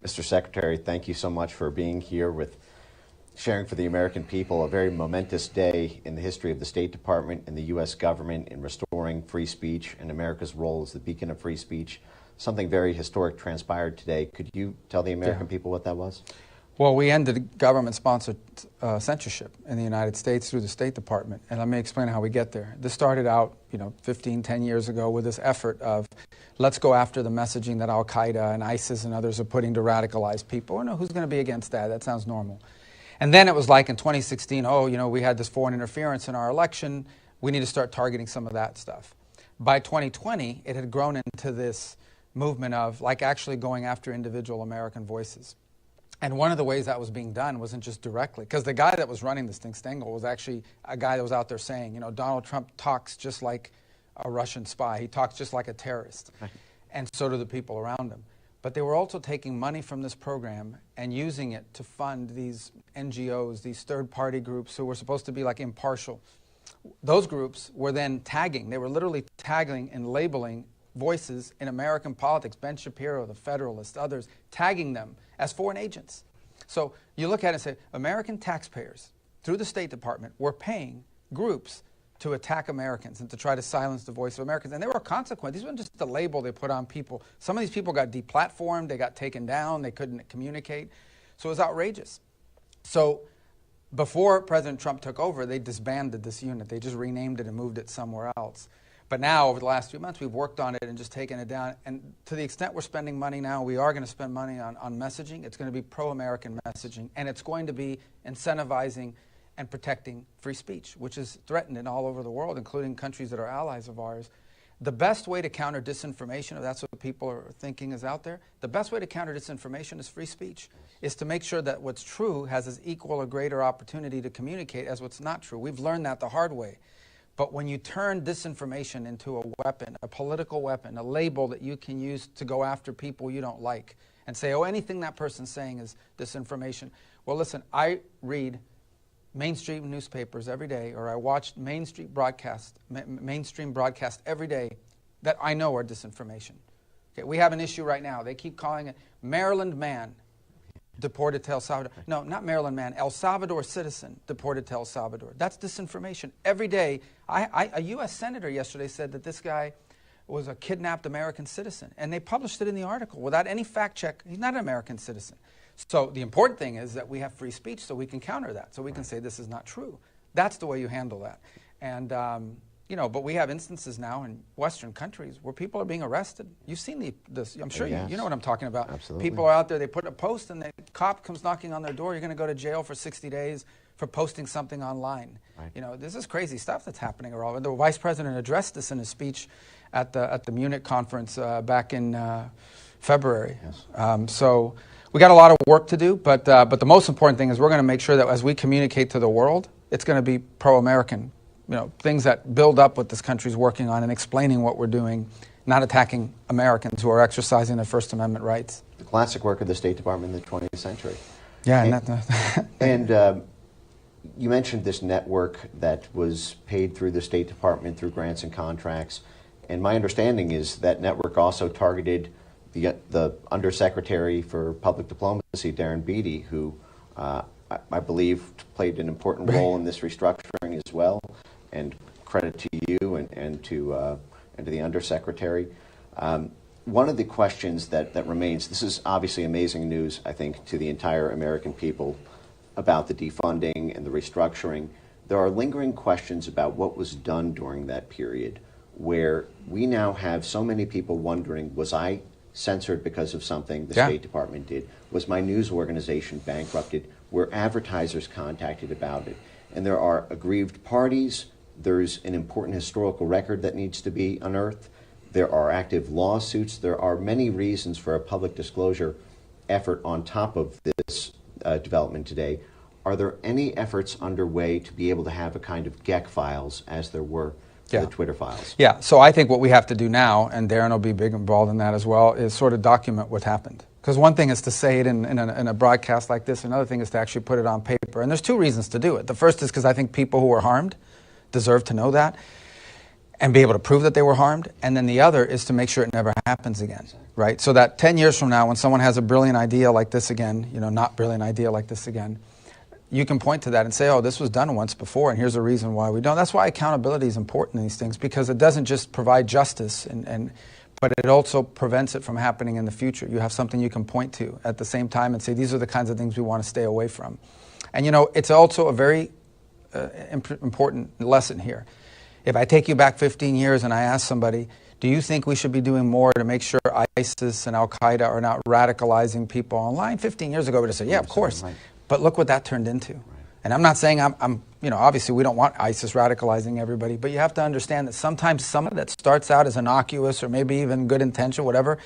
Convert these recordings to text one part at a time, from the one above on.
Mr. Secretary, thank you so much for being here with sharing for the American people a very momentous day in the history of the State Department and the U.S. government in restoring free speech and America's role as the beacon of free speech. Something very historic transpired today. Could you tell the American people what that was? Well, we ended government-sponsored censorship in the United States through the State Department, and let me explain how we get there. This started out, 10 years ago with this effort of let's go after the messaging that Al-Qaeda and ISIS and others are putting to radicalize people. Who's going to be against that? That sounds normal. And then it was like in 2016, we had this foreign interference in our election. We need to start targeting some of that stuff. By 2020, it had grown into this movement of like actually going after individual American voices. And one of the ways that was being done wasn't just directly, because the guy that was running this thing, Stengel, was actually a guy that was out there saying, Donald Trump talks just like a Russian spy. He talks just like a terrorist. Right. And so do the people around him. But they were also taking money from this program and using it to fund these NGOs, these third-party groups who were supposed to be like impartial. Those groups were then tagging. They were literally tagging and labeling voices in American politics, Ben Shapiro, the Federalist, others, tagging them as foreign agents. So you look at it and say, American taxpayers, through the State Department, were paying groups to attack Americans and to try to silence the voice of Americans. And there were consequences. These weren't just the label they put on people. Some of these people got deplatformed, they got taken down, they couldn't communicate. So it was outrageous. So before President Trump took over, they disbanded this unit. They just renamed it and moved it somewhere else. But now, over the last few months, we've worked on it and just taken it down. And to the extent we're spending money now, we are going to spend money on messaging. It's going to be pro-American messaging. And it's going to be incentivizing and protecting free speech, which is threatened in all over the world, including countries that are allies of ours. The best way to counter disinformation, if that's what people are thinking is out there, the best way to counter disinformation is free speech, is to make sure that what's true has as equal or greater opportunity to communicate as what's not true. We've learned that the hard way. But when you turn disinformation into a weapon, a political weapon, a label that you can use to go after people you don't like and say, anything that person's saying is disinformation. Well, listen, I read mainstream newspapers every day, or I watch mainstream broadcast every day that I know are disinformation. Okay, we have an issue right now. They keep calling it Maryland man deported to El Salvador. No, not Maryland man. El Salvador citizen deported to El Salvador. That's disinformation. Every day, a U.S. senator yesterday said that this guy was a kidnapped American citizen, and they published it in the article without any fact check. He's not an American citizen. So the important thing is that we have free speech so we can counter that, so we can say this is not true. That's the way you handle that. And, but we have instances now in Western countries where people are being arrested. You've seen this. I'm sure you know what I'm talking about. Absolutely. People are out there, they put a post, and the cop comes knocking on their door. You're going to go to jail for 60 days for posting something online. Right. This is crazy stuff that's happening around. The vice president addressed this in his speech at the Munich conference back in February. Yes. So we got a lot of work to do, but the most important thing is we're going to make sure that as we communicate to the world, it's going to be pro-American. Things that build up what this country's working on and explaining what we're doing, not attacking Americans who are exercising their First Amendment rights. The classic work of the State Department in the 20th century. Yeah, and you mentioned this network that was paid through the State Department through grants and contracts, and my understanding is that network also targeted the Undersecretary for Public Diplomacy, Darren Beattie, who I believe played an important role in this restructuring as well. And credit to you and to the Undersecretary. One of the questions that remains, this is obviously amazing news, I think, to the entire American people about the defunding and the restructuring. There are lingering questions about what was done during that period, where we now have so many people wondering, was I censored because of something the State Department did? Was my news organization bankrupted? Were advertisers contacted about it? And there are aggrieved parties. There's an important historical record that needs to be unearthed. There are active lawsuits. There are many reasons for a public disclosure effort on top of this development today. Are there any efforts underway to be able to have a kind of GEC files as there were for the Twitter files? Yeah, so I think what we have to do now, and Darren will be big involved in that as well, is sort of document what happened. Because one thing is to say it in a broadcast like this, another thing is to actually put it on paper. And there's two reasons to do it. The first is because I think people who were harmed deserve to know that. and be able to prove that they were harmed. And then the other is to make sure it never happens again, right? So that 10 years from now, when someone has a brilliant idea like this again, not brilliant idea like this again, you can point to that and say, oh, this was done once before, and here's a reason why we don't. That's why accountability is important in these things, because it doesn't just provide justice, but it also prevents it from happening in the future. You have something you can point to at the same time and say, these are the kinds of things we want to stay away from. And, it's also a very important lesson here. If I take you back 15 years and I ask somebody, do you think we should be doing more to make sure ISIS and Al-Qaeda are not radicalizing people online? 15 years ago, we would have said, yeah, of course. Right. But look what that turned into. Right. And I'm not saying obviously we don't want ISIS radicalizing everybody, but you have to understand that sometimes something that starts out as innocuous or maybe even good intention, whatever,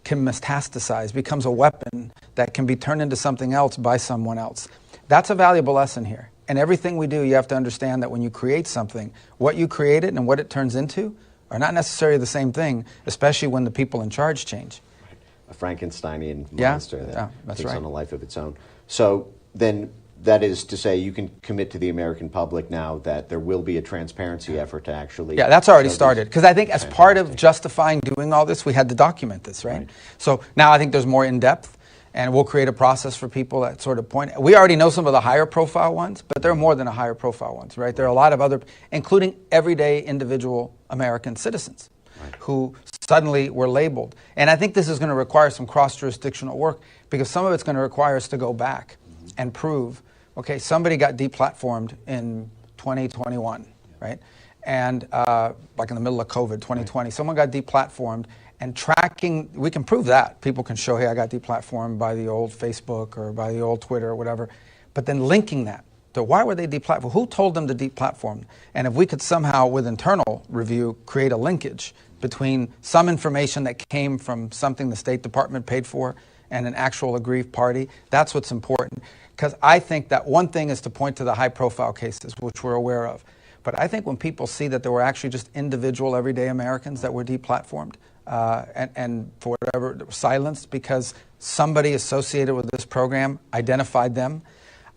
can metastasize, becomes a weapon that can be turned into something else by someone else. That's a valuable lesson here. And everything we do, you have to understand that when you create something, what you created and what it turns into are not necessarily the same thing, especially when the people in charge change. Right. A Frankensteinian monster that takes on a life of its own. So then that is to say you can commit to the American public now that there will be a transparency effort to actually... Yeah, that's already started. Because I think as part of justifying doing all this, we had to document this, right? So now I think there's more in-depth. And we'll create a process for people that sort of point. We already know some of the higher profile ones, but there are more than the higher profile ones, right? There are a lot of other, including everyday individual American citizens who suddenly were labeled. And I think this is going to require some cross-jurisdictional work, because some of it's going to require us to go back and prove, okay, somebody got deplatformed in 2021, right? And like in the middle of COVID, 2020, someone got deplatformed. And tracking, we can prove that. People can show, hey, I got deplatformed by the old Facebook or by the old Twitter or whatever. But then linking that to why were they deplatformed? Who told them to deplatform? And if we could somehow, with internal review, create a linkage between some information that came from something the State Department paid for and an actual aggrieved party, that's what's important. Because I think that one thing is to point to the high-profile cases, which we're aware of. But I think when people see that there were actually just individual, everyday Americans that were deplatformed, and for whatever, silenced because somebody associated with this program identified them,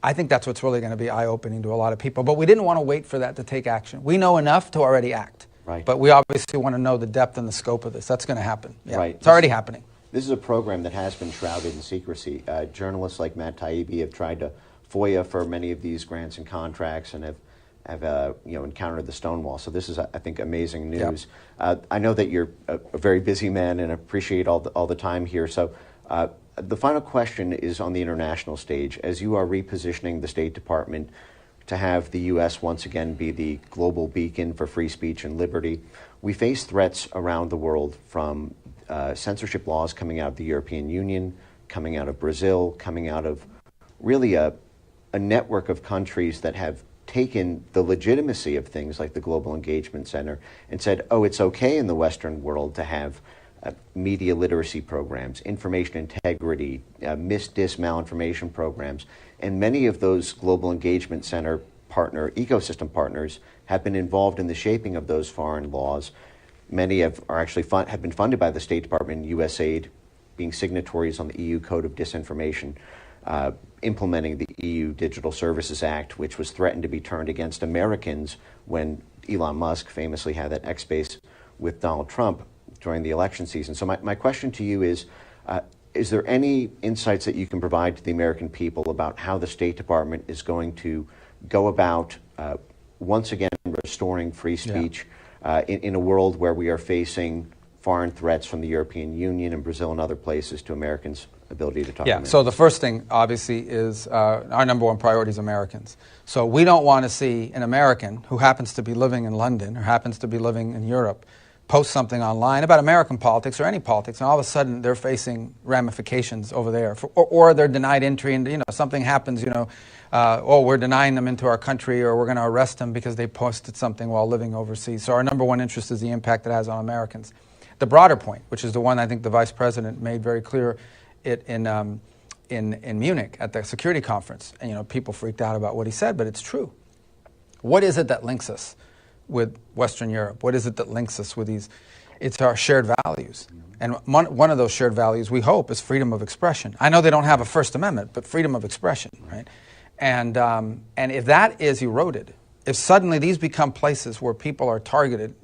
I think that's what's really going to be eye-opening to a lot of people. But we didn't want to wait for that to take action. We know enough to already act. Right. But we obviously want to know the depth and the scope of this. That's going to happen. Yeah. Right. It's already happening. This is a program that has been shrouded in secrecy. Journalists like Matt Taibbi have tried to FOIA for many of these grants and contracts and have encountered the Stonewall. So this is, I think, amazing news. Yep. I know that you're a very busy man and appreciate all the time here. So the final question is on the international stage. As you are repositioning the State Department to have the U.S. once again be the global beacon for free speech and liberty, we face threats around the world from censorship laws coming out of the European Union, coming out of Brazil, coming out of really a network of countries that have taken the legitimacy of things like the Global Engagement Center and said, oh, it's okay in the Western world to have media literacy programs, information integrity, malinformation programs. And many of those Global Engagement Center ecosystem partners have been involved in the shaping of those foreign laws. Many have been funded by the State Department and USAID, being signatories on the EU Code of Disinformation, implementing the EU Digital Services Act, which was threatened to be turned against Americans when Elon Musk famously had that X-Space with Donald Trump during the election season. So my question to you is there any insights that you can provide to the American people about how the State Department is going to go about once again restoring free speech in a world where we are facing foreign threats from the European Union and Brazil and other places to Americans' ability to talk to them? So the first thing, obviously, is our number one priority is Americans. So we don't want to see an American who happens to be living in London or happens to be living in Europe post something online about American politics or any politics, and all of a sudden they're facing ramifications over there, or they're denied entry, and something happens, we're denying them into our country, or we're going to arrest them because they posted something while living overseas. So our number one interest is the impact it has on Americans. The broader point, which is the one I think the Vice President made very clear in Munich at the security conference, and people freaked out about what he said, but it's true. What is it that links us with Western Europe? What is it that links us with these? It's our shared values. And one of those shared values, we hope, is freedom of expression. I know they don't have a First Amendment, but freedom of expression, right? And if that is eroded, if suddenly these become places where people are targeted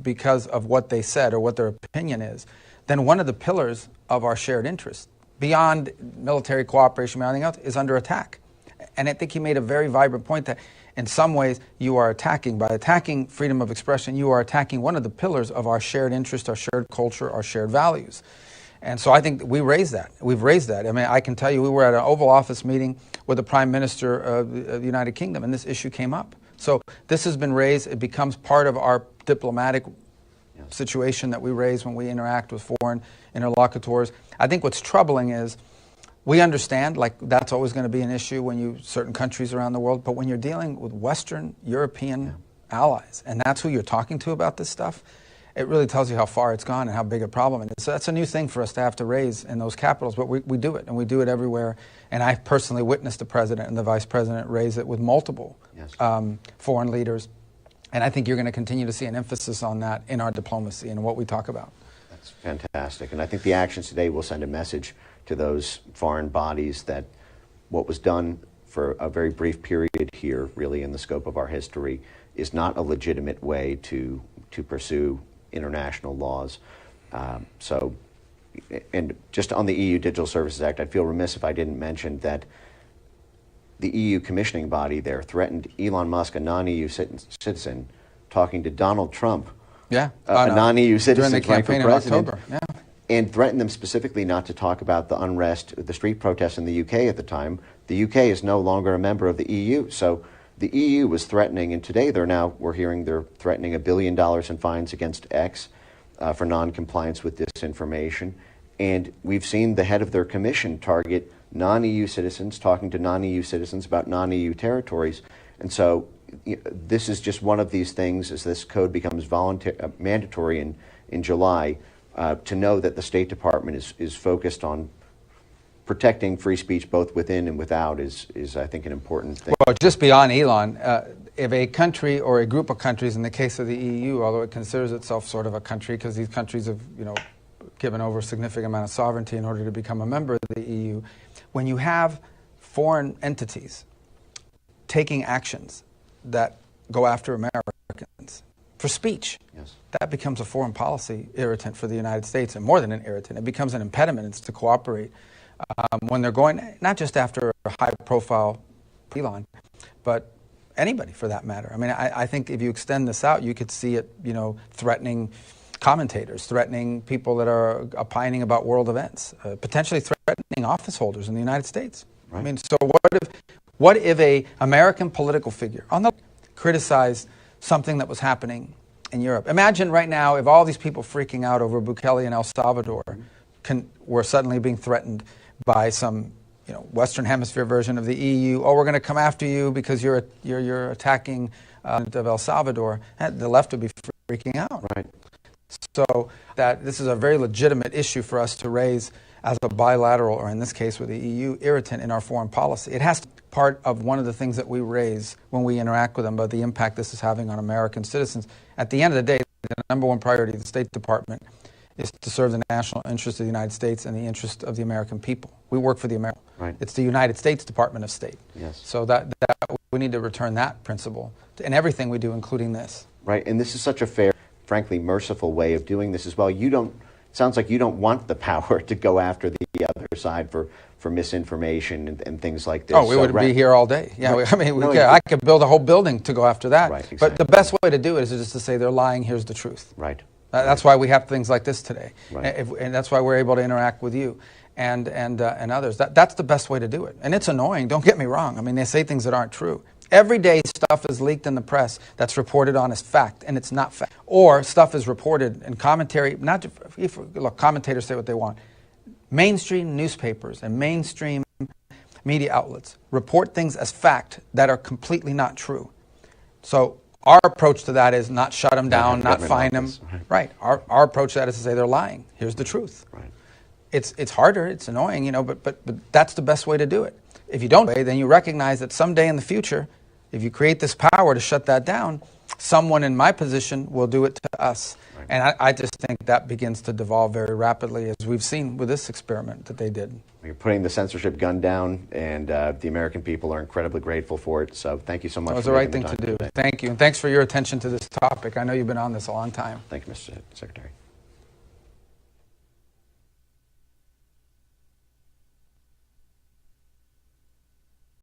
because of what they said or what their opinion is, then one of the pillars of our shared interest, beyond military cooperation, beyond anything else, is under attack. And I think he made a very vibrant point that in some ways you are attacking, by attacking freedom of expression, you are attacking one of the pillars of our shared interest, our shared culture, our shared values. And so I think we raised that. We've raised that. I mean, I can tell you we were at an Oval Office meeting with the Prime Minister of the United Kingdom, and this issue came up. So this has been raised. It becomes part of our diplomatic situation that we raise when we interact with foreign interlocutors. I think what's troubling is we understand, like, that's always going to be an issue when you certain countries around the world, but when you're dealing with Western European allies, and that's who you're talking to about this stuff, it really tells you how far it's gone and how big a problem it is. So that's a new thing for us to have to raise in those capitals, but we do it, and we do it everywhere. And I personally witnessed the President and the Vice President raise it with multiple foreign leaders. And I think you're going to continue to see an emphasis on that in our diplomacy and what we talk about. That's fantastic. And I think the actions today will send a message to those foreign bodies that what was done for a very brief period here, really in the scope of our history, is not a legitimate way to pursue international laws. And just on the EU Digital Services Act, I'd feel remiss if I didn't mention that the EU commissioning body there threatened Elon Musk, a non-EU citizen, talking to Donald Trump, a non-EU citizen during the running for campaign in president, October. and threatened them specifically not to talk about the unrest, the street protests in the UK at the time. The UK is no longer a member of the EU, so the EU was threatening, and today we're hearing they're threatening $1 billion in fines against X for non-compliance with disinformation. And we've seen the head of their commission target non-EU citizens talking to non-EU citizens about non-EU territories. And so this is just one of these things, as this code becomes mandatory in July, to know that the State Department is focused on protecting free speech both within and without is I think, an important thing. Well, just beyond Elon, if a country or a group of countries, in the case of the EU, although it considers itself sort of a country because these countries have, given over a significant amount of sovereignty in order to become a member of the EU, when you have foreign entities taking actions that go after Americans for speech, that becomes a foreign policy irritant for the United States, and more than an irritant, it becomes an impediment. It's to cooperate when they're going not just after a high-profile Elon, but anybody for that matter. I mean, I think if you extend this out, you could see it, threatening commentators, threatening people that are opining about world events, potentially threatening office holders in the United States. Right. I mean, so what if a American political figure criticized something that was happening in Europe? Imagine right now if all these people freaking out over Bukele in El Salvador were suddenly being threatened by some Western Hemisphere version of the EU. Oh, we're going to come after you because you're attacking of El Salvador. The left would be freaking out. Right. So that this is a very legitimate issue for us to raise as a bilateral, or in this case with the EU, irritant in our foreign policy. It has to be part of one of the things that we raise when we interact with them about the impact this is having on American citizens. At the end of the day, the number one priority of the State Department is to serve the national interest of the United States and the interest of the American people. We work for the American. Right. It's the United States Department of State. Yes. So that we need to return that principle in everything we do, including this. Right, and this is such a fair, frankly, merciful way of doing this as well. It sounds like you don't want the power to go after the other side for misinformation and things like this. Oh, we would be here all day. Yeah, right. I could build a whole building to go after that. Right, exactly. But the best way to do it is just to say they're lying, here's the truth. Right. That's why we have things like this today. Right. And that's why we're able to interact with you and others. That's the best way to do it. And it's annoying, don't get me wrong. I mean, they say things that aren't true. Every day stuff is leaked in the press that's reported on as fact, and it's not fact. Or stuff is reported in commentary. Look, commentators say what they want. Mainstream newspapers and mainstream media outlets report things as fact that are completely not true. So our approach to that is not shut them down, not fine them. Right. Our approach to that is to say they're lying. Here's the truth. Right. It's harder, it's annoying, but that's the best way to do it. If you don't, then you recognize that someday in the future, if you create this power to shut that down, someone in my position will do it to us. Right. And I just think that begins to devolve very rapidly, as we've seen with this experiment that they did. You're putting the censorship gun down, and the American people are incredibly grateful for it. So thank you so much. It was the right thing to do. Thank you. And thanks for your attention to this topic. I know you've been on this a long time. Thank you, Mr. Secretary.